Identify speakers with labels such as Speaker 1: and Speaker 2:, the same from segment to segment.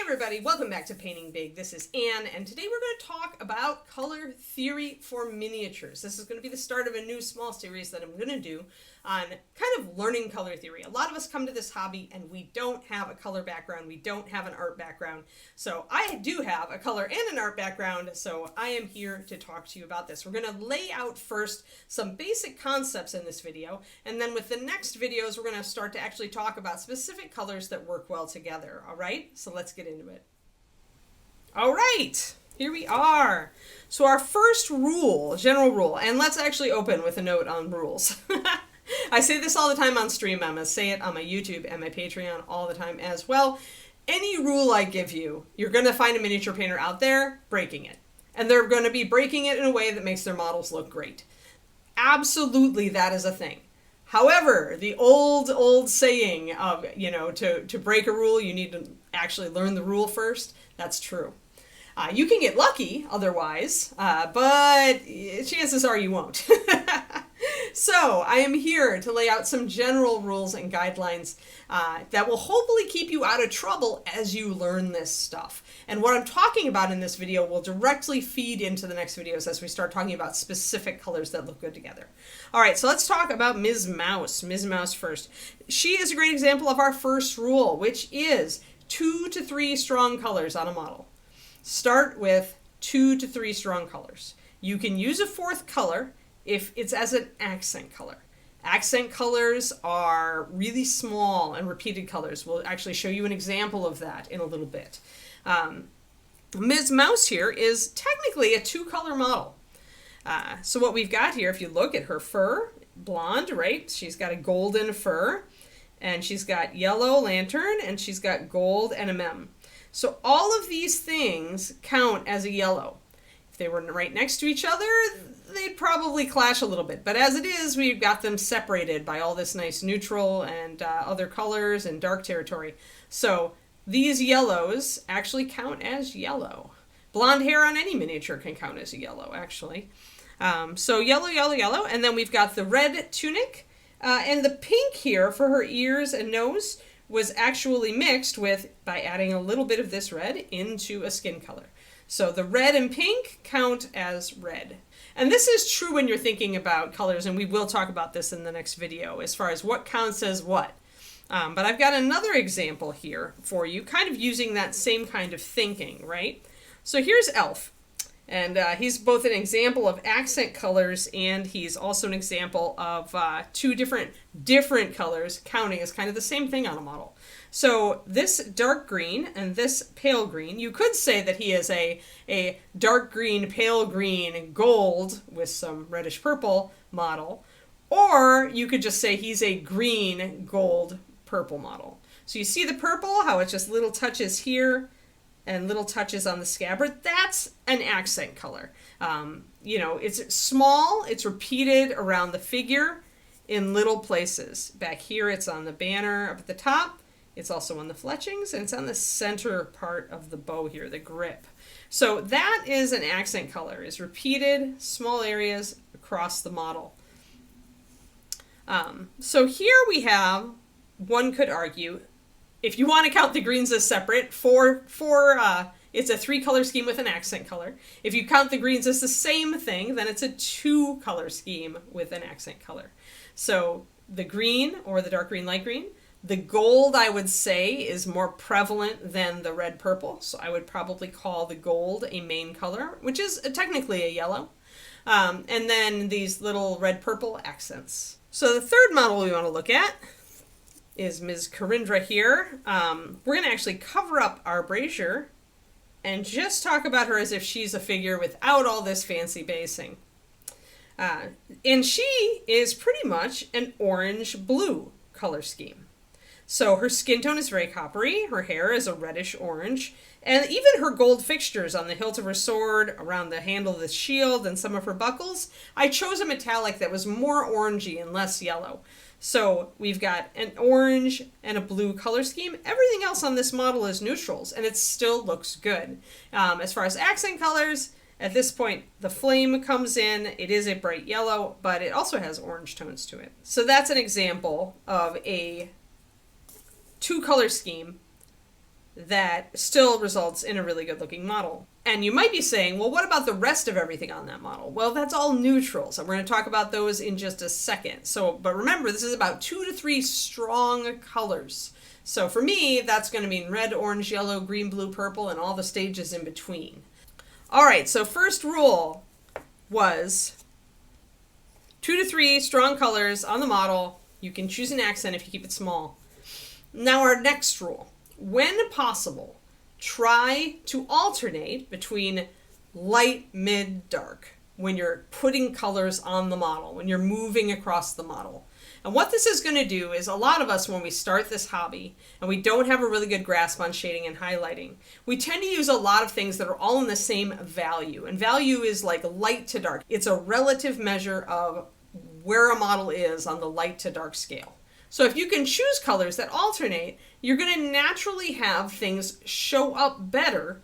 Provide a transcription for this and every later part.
Speaker 1: everybody, welcome back to Painting Big. This is Anne, and today we're going to talk about color theory for miniatures. This is going to be the start of a new small series that I'm going to do on kind of learning color theory. A lot of us come to this hobby and we don't have a color background, we don't have an art background. So I do have a color and an art background, so I am here to talk to you about this. We're going to lay out first some basic concepts in this video, and then with the next videos we're going to start to actually talk about specific colors that work well together. All right, so let's get into it. All right, here we are. So our first rule, general rule, and let's actually open with a note on rules. I say this all the time on stream. I'm going to say it on my YouTube and my Patreon all the time as well. Any rule I give you, you're going to find a miniature painter out there breaking it. And they're going to be breaking it in a way that makes their models look great. Absolutely, that is a thing. However, the old saying of, to break a rule, you need to actually learn the rule first, that's true. You can get lucky otherwise, but chances are you won't. So I am here to lay out some general rules and guidelines that will hopefully keep you out of trouble as you learn this stuff. And what I'm talking about in this video will directly feed into the next videos as we start talking about specific colors that look good together. All right, so let's talk about Ms. Mouse. Ms. Mouse first. She is a great example of our first rule, which is 2 to 3 strong colors on a model. Start with 2 to 3 strong colors. You can use a 4th color if it's as an accent color. Accent colors are really small and repeated colors. We'll actually show you an example of that in a little bit. Ms. Mouse here is technically a 2-color model. So what we've got here, if you look at her fur, blonde, right? She's got a golden fur, and she's got yellow lantern, and she's got gold NMM. So all of these things count as a yellow. If they were right next to each other, they'd probably clash a little bit. But as it is, we've got them separated by all this nice neutral and other colors and dark territory. So these yellows actually count as yellow. Blonde hair on any miniature can count as a yellow, actually. So yellow, yellow, yellow. And then we've got the red tunic. And the pink here for her ears and nose was actually mixed with, by adding a little bit of this red into a skin color. So the red and pink count as red. And this is true when you're thinking about colors, and we will talk about this in the next video as far as what counts as what. But I've got another example here for you, kind of using that same kind of thinking, right? So here's Elf. And he's both an example of accent colors, and he's also an example of 2 different colors counting as kind of the same thing on a model. So this dark green and this pale green, you could say that he is a dark green, pale green, gold with some reddish purple model, or you could just say he's a green, gold, purple model. So you see the purple, how it's just little touches here and little touches on the scabbard. That's an accent color. It's small, it's repeated around the figure in little places. Back here it's on the banner up at the top. It's also on the fletchings, and it's on the center part of the bow here, the grip. So that is an accent color, is repeated small areas across the model. So here we have, one could argue, if you want to count the greens as separate, it's a 3-color scheme with an accent color. If you count the greens as the same thing, then it's a 2-color scheme with an accent color. So the green, or the dark green, light green, the gold, I would say, is more prevalent than the red purple. So I would probably call the gold a main color, which is technically a yellow. And then these little red purple accents. So the third model we want to look at is Ms. Karindra here. We're going to actually cover up our brazier and just talk about her as if she's a figure without all this fancy basing. And she is pretty much an orange-blue color scheme. So her skin tone is very coppery, her hair is a reddish orange, and even her gold fixtures on the hilt of her sword, around the handle of the shield, and some of her buckles, I chose a metallic that was more orangey and less yellow. So we've got an orange and a blue color scheme. Everything else on this model is neutrals, and it still looks good. As far as accent colors, at this point, the flame comes in. It is a bright yellow, but it also has orange tones to it. So that's an example of a 2-color scheme that still results in a really good looking model. And you might be saying, well, what about the rest of everything on that model? Well, that's all neutrals, and we're going to talk about those in just a second. So, but remember, this is about 2 to 3 strong colors. So for me, that's going to mean red, orange, yellow, green, blue, purple, and all the stages in between. All right, so first rule was 2 to 3 strong colors on the model. You can choose an accent if you keep it small. Now our next rule, when possible, try to alternate between light, mid, dark when you're putting colors on the model, when you're moving across the model. And what this is going to do is a lot of us, when we start this hobby and we don't have a really good grasp on shading and highlighting, we tend to use a lot of things that are all in the same value. And value is like light to dark. It's a relative measure of where a model is on the light to dark scale. So if you can choose colors that alternate, you're going to naturally have things show up better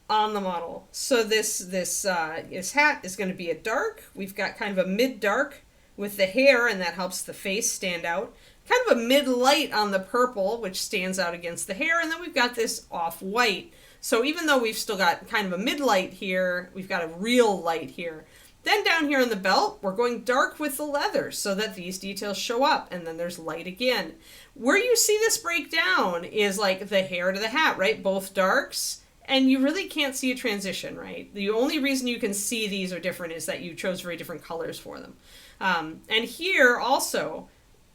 Speaker 1: on the model. So this hat is going to be a dark. We've got kind of a mid-dark with the hair, and that helps the face stand out. Kind of a mid-light on the purple, which stands out against the hair. And then we've got this off-white. So even though we've still got kind of a mid-light here, we've got a real light here. Then down here on the belt, we're going dark with the leather so that these details show up, and then there's light again. Where you see this break down is like the hair to the hat, right? Both darks, and you really can't see a transition, right? The only reason you can see these are different is that you chose very different colors for them. And here also,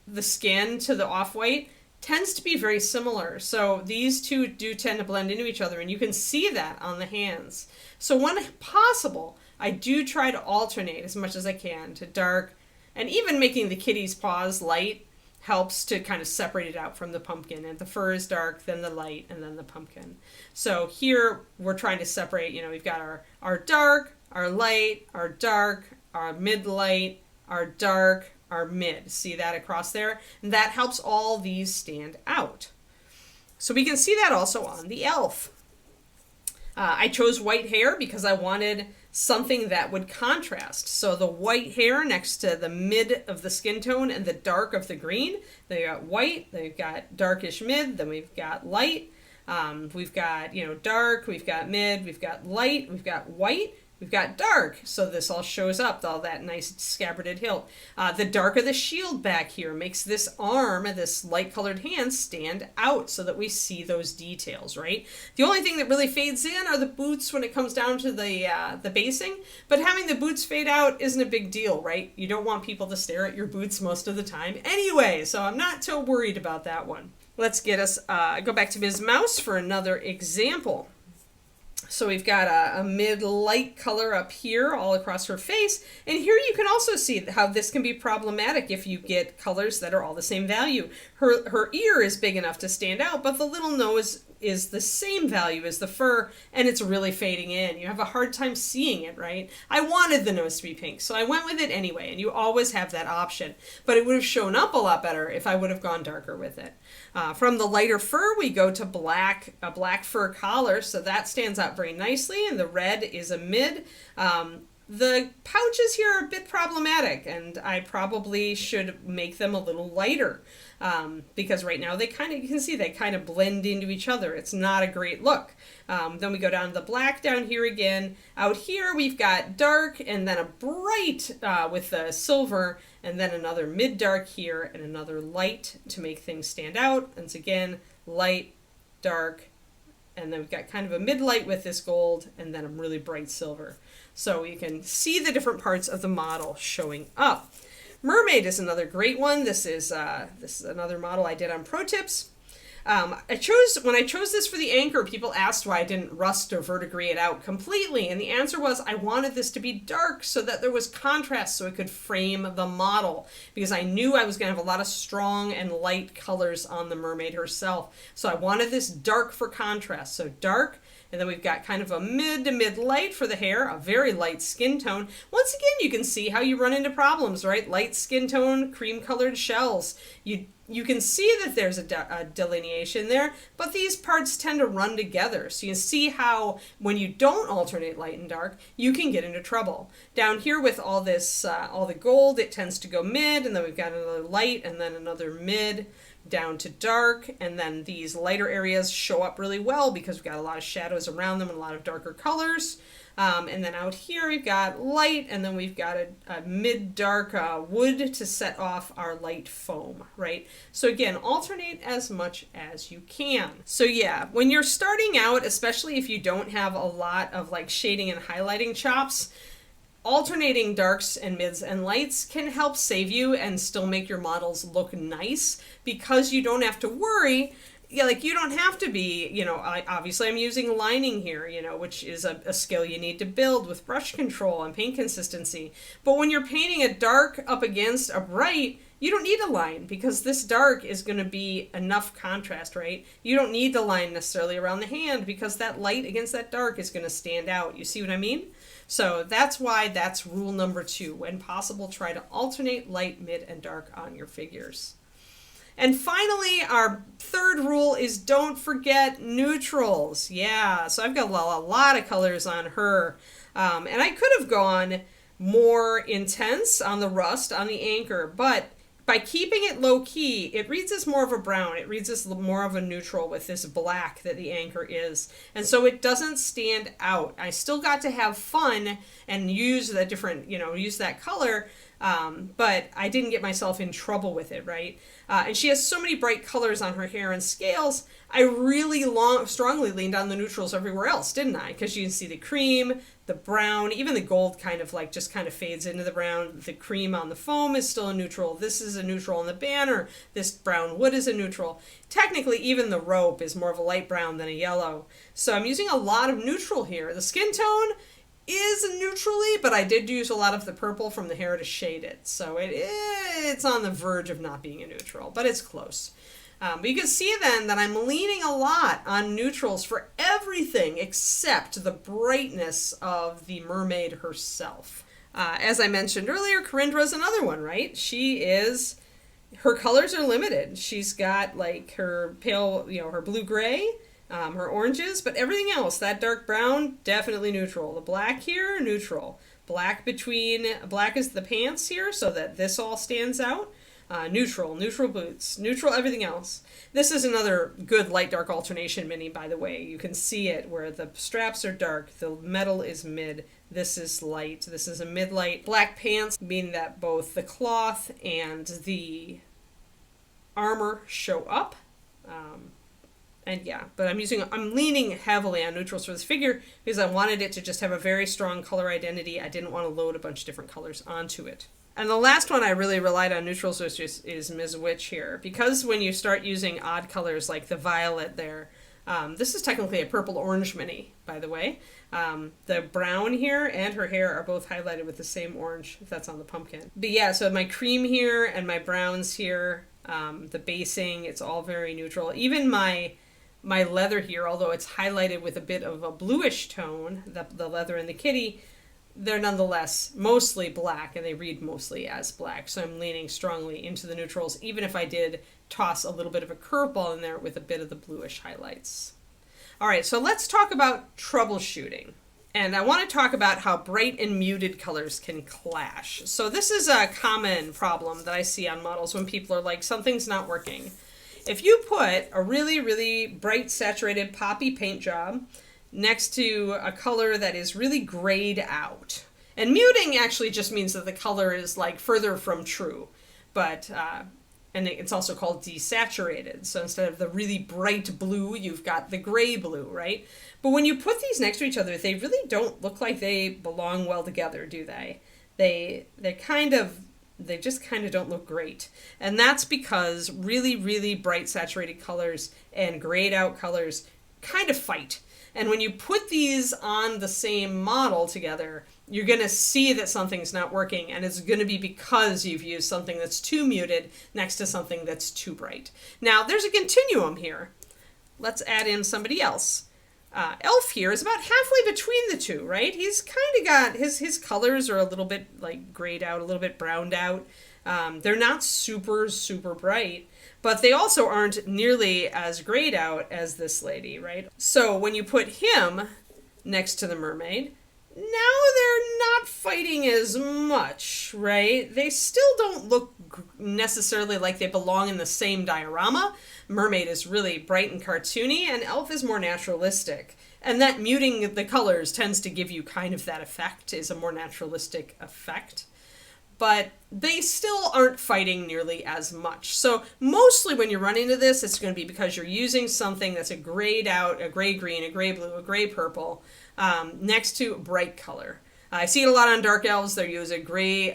Speaker 1: the skin to the off-white tends to be very similar. So these two do tend to blend into each other, and you can see that on the hands. So when possible, I do try to alternate as much as I can to dark, and even making the kitty's paws light helps to kind of separate it out from the pumpkin. And the fur is dark, then the light, and then the pumpkin. So here we're trying to separate, we've got our dark, our light, our dark, our mid-light, our dark, our mid. See that across there? And that helps all these stand out. So we can see that also on the elf. I chose white hair because I wanted something that would contrast. So the white hair next to the mid of the skin tone and the dark of the green. They got white, they've got darkish mid, then we've got light. We've got, dark, we've got mid, we've got light, we've got white, we've got dark. So this all shows up, all that nice scabbarded hilt. The dark of the shield back here makes this arm, this light colored hand, stand out so that we see those details, right? The only thing that really fades in are the boots when it comes down to the basing, but having the boots fade out isn't a big deal, right? You don't want people to stare at your boots most of the time anyway, so I'm not so worried about that one. Let's get us, go back to Ms. Mouse for another example. So we've got a mid-light color up here all across her face. And here you can also see how this can be problematic if you get colors that are all the same value. Her ear is big enough to stand out, but the little nose is the same value as the fur, and it's really fading in. You have a hard time seeing it, right? I wanted the nose to be pink, so I went with it anyway, and you always have that option. But it would have shown up a lot better if I would have gone darker with it. From the lighter fur, we go to black, a black fur collar, so that stands out very nicely, and the red is a mid. The pouches here are a bit problematic, and I probably should make them a little lighter. Because right now you can see they kind of blend into each other. It's not a great look. Then we go down to the black down here again. Out here we've got dark and then a bright with the silver, and then another mid-dark here and another light to make things stand out. And it's again light, dark, and then we've got kind of a mid-light with this gold and then a really bright silver. So you can see the different parts of the model showing up. Mermaid is another great one. This is another model I did on Pro Tips. When I chose this for the anchor, people asked why I didn't rust or verdigris it out completely, and the answer was I wanted this to be dark so that there was contrast so it could frame the model, because I knew I was going to have a lot of strong and light colors on the mermaid herself. So I wanted this dark for contrast, so dark. And then we've got kind of a mid to mid-light for the hair, a very light skin tone. Once again, you can see how you run into problems, right? Light skin tone, cream-colored shells. You can see that there's a delineation there, but these parts tend to run together. So you can see how when you don't alternate light and dark, you can get into trouble. Down here with all this, all the gold, it tends to go mid, and then we've got another light and then another mid. down to dark, and then these lighter areas show up really well because we've got a lot of shadows around them and a lot of darker colors. And then out here we've got light, and then we've got a mid-dark wood to set off our light foam, right? So again, alternate as much as you can. So yeah, when you're starting out, especially if you don't have a lot of like shading and highlighting chops, alternating darks and mids and lights can help save you and still make your models look nice, because you don't have to worry. Yeah, like you don't have to be, obviously I'm using lining here, which is a skill you need to build with brush control and paint consistency. But when you're painting a dark up against a bright, you don't need a line, because this dark is going to be enough contrast, right? You don't need the line necessarily around the hand, because that light against that dark is going to stand out. You see what I mean? So that's why that's rule number 2. When possible, try to alternate light, mid, and dark on your figures. And finally, our third rule is don't forget neutrals. Yeah, so I've got a lot of colors on her. And I could have gone more intense on the rust, on the anchor, but by keeping it low key, it reads as more of a brown. It reads as more of a neutral with this black that the anchor is. And so it doesn't stand out. I still got to have fun and use the different, use that color, but I didn't get myself in trouble with it, right? And she has so many bright colors on her hair and scales, I really strongly leaned on the neutrals everywhere else, didn't I? Because you can see the cream, the brown, even the gold kind of fades into the brown. The cream on the foam is still a neutral. This is a neutral on the banner. This brown wood is a neutral. Technically, even the rope is more of a light brown than a yellow. So I'm using a lot of neutral here. The skin tone is neutrally, but I did use a lot of the purple from the hair to shade it. So it's on the verge of not being a neutral, but it's close. But you can see then that I'm leaning a lot on neutrals for everything except the brightness of the mermaid herself. As I mentioned earlier, Karindra is another one, right? Her colors are limited. She's got like her pale, her blue-gray, her oranges, but everything else, that dark brown, definitely neutral. The black here, neutral. Black is the pants here, so that this all stands out. Neutral boots, neutral everything else. This is another good light-dark alternation mini, by the way. You can see it where the straps are dark, the metal is mid, this is light, this is a mid-light. Black pants, meaning that both the cloth and the armor show up. But I'm leaning heavily on neutrals for this figure because I wanted it to just have a very strong color identity. I didn't want to load a bunch of different colors onto it. And the last one I really relied on neutrals is Ms. Witch here, because when you start using odd colors like the violet there, this is technically a purple-orange mini, by the way. The brown here and her hair are both highlighted with the same orange, if that's on the pumpkin. But yeah, so my cream here and my browns here, the basing, it's all very neutral. Even my leather here, although it's highlighted with a bit of a bluish tone, the leather and the kitty, they're nonetheless mostly black, and they read mostly as black. So I'm leaning strongly into the neutrals, even if I did toss a little bit of a curveball in there with a bit of the bluish highlights. All right, so let's talk about troubleshooting. And I want to talk about how bright and muted colors can clash. So this is a common problem that I see on models when people are like, something's not working. If you put a really, really bright, saturated, poppy paint job next to a color that is really grayed out. And muting actually just means that the color is like further from true, but and it's also called desaturated. So instead of the really bright blue, you've got the gray blue, right? But when you put these next to each other, they really don't look like they belong well together, do they? They just kind of don't look great. And that's because really, really bright saturated colors and grayed out colors kind of fight. And when you put these on the same model together, you're going to see that something's not working, and it's going to be because you've used something that's too muted next to something that's too bright. Now, there's a continuum here. Let's add in somebody else. Elf here is about halfway between the two, right? He's kind of got, his colors are a little bit like grayed out, a little bit browned out. They're not super, super bright, but they also aren't nearly as grayed out as this lady, right? So when you put him next to the mermaid, now they're not fighting as much, right? They still don't look necessarily like they belong in the same diorama. Mermaid is really bright and cartoony, and Elf is more naturalistic. And that muting the colors tends to give you kind of that effect, is a more naturalistic effect. But they still aren't fighting nearly as much. So mostly when you're running into this, it's going to be because you're using something that's a grayed out, a gray green, a gray blue, a gray purple, next to bright color. I see it a lot on Dark Elves. They'll use a gray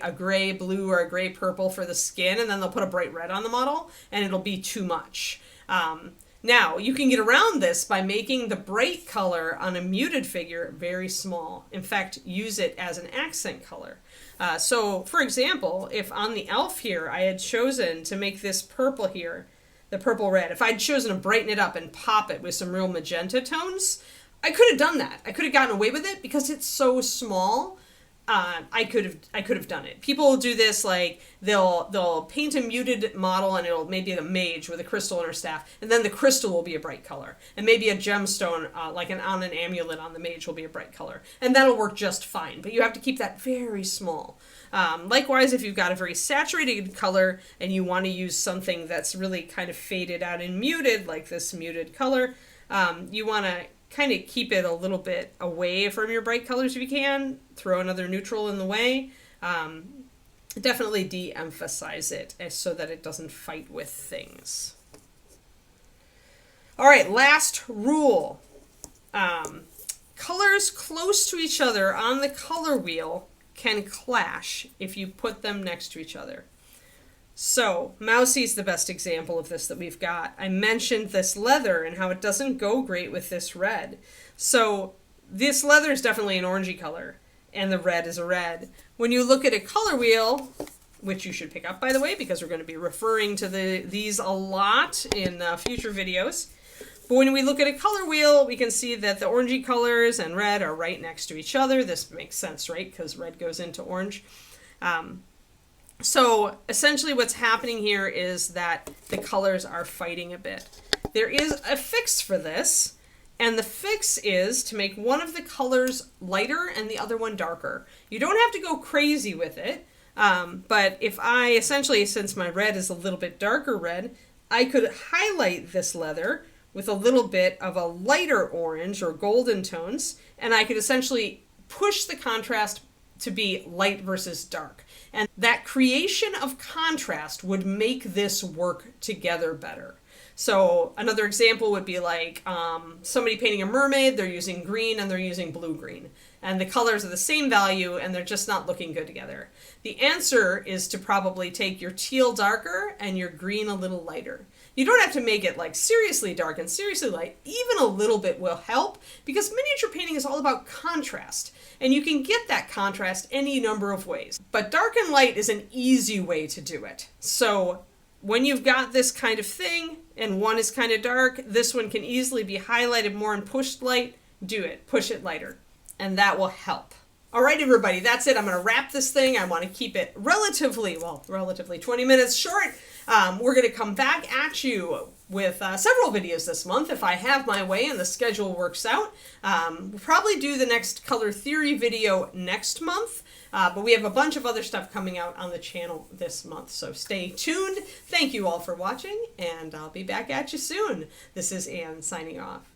Speaker 1: blue, or a gray purple for the skin, and then they'll put a bright red on the model, and it'll be too much. Now, you can get around this by making the bright color on a muted figure very small. In fact, use it as an accent color. So, for example, if on the Elf here I had chosen to make this purple here, the purple red, if I'd chosen to brighten it up and pop it with some real magenta tones, I could have done that. I could have gotten away with it because it's so small. I could have done it. People will do this, like they'll paint a muted model, and it'll maybe a mage with a crystal in her staff, and then the crystal will be a bright color, and maybe a gemstone like on an amulet on the mage will be a bright color, and that'll work just fine. But you have to keep that very small. Likewise, if you've got a very saturated color and you want to use something that's really kind of faded out and muted, like this muted color, you want to kind of keep it a little bit away from your bright colors if you can. Throw another neutral in the way. Definitely de-emphasize it so that it doesn't fight with things. All right, last rule. Colors close to each other on the color wheel can clash if you put them next to each other. So, Mousie's the best example of this that we've got. I mentioned this leather and how it doesn't go great with this red. So, this leather is definitely an orangey color, and the red is a red. When you look at a color wheel, which you should pick up, by the way, because we're going to be referring to these a lot in future videos. But when we look at a color wheel, we can see that the orangey colors and red are right next to each other. This makes sense, right? Because red goes into orange. So essentially what's happening here is that the colors are fighting a bit. There is a fix for this, and the fix is to make one of the colors lighter and the other one darker. You don't have to go crazy with it, but if I essentially, since my red is a little bit darker red, I could highlight this leather with a little bit of a lighter orange or golden tones, and I could essentially push the contrast to be light versus dark. And that creation of contrast would make this work together better. So another example would be like somebody painting a mermaid, they're using green and they're using blue-green. And the colors are the same value and they're just not looking good together. The answer is to probably take your teal darker and your green a little lighter. You don't have to make it like seriously dark and seriously light. Even a little bit will help, because miniature painting is all about contrast. And you can get that contrast any number of ways. But dark and light is an easy way to do it. So when you've got this kind of thing and one is kind of dark, this one can easily be highlighted more and pushed light. Do it. Push it lighter. And that will help. All right, everybody, that's it. I'm going to wrap this thing. I want to keep it relatively 20 minutes short. We're going to come back at you with several videos this month if I have my way and the schedule works out. We'll probably do the next color theory video next month, but we have a bunch of other stuff coming out on the channel this month, so stay tuned. Thank you all for watching, and I'll be back at you soon. This is Anne signing off.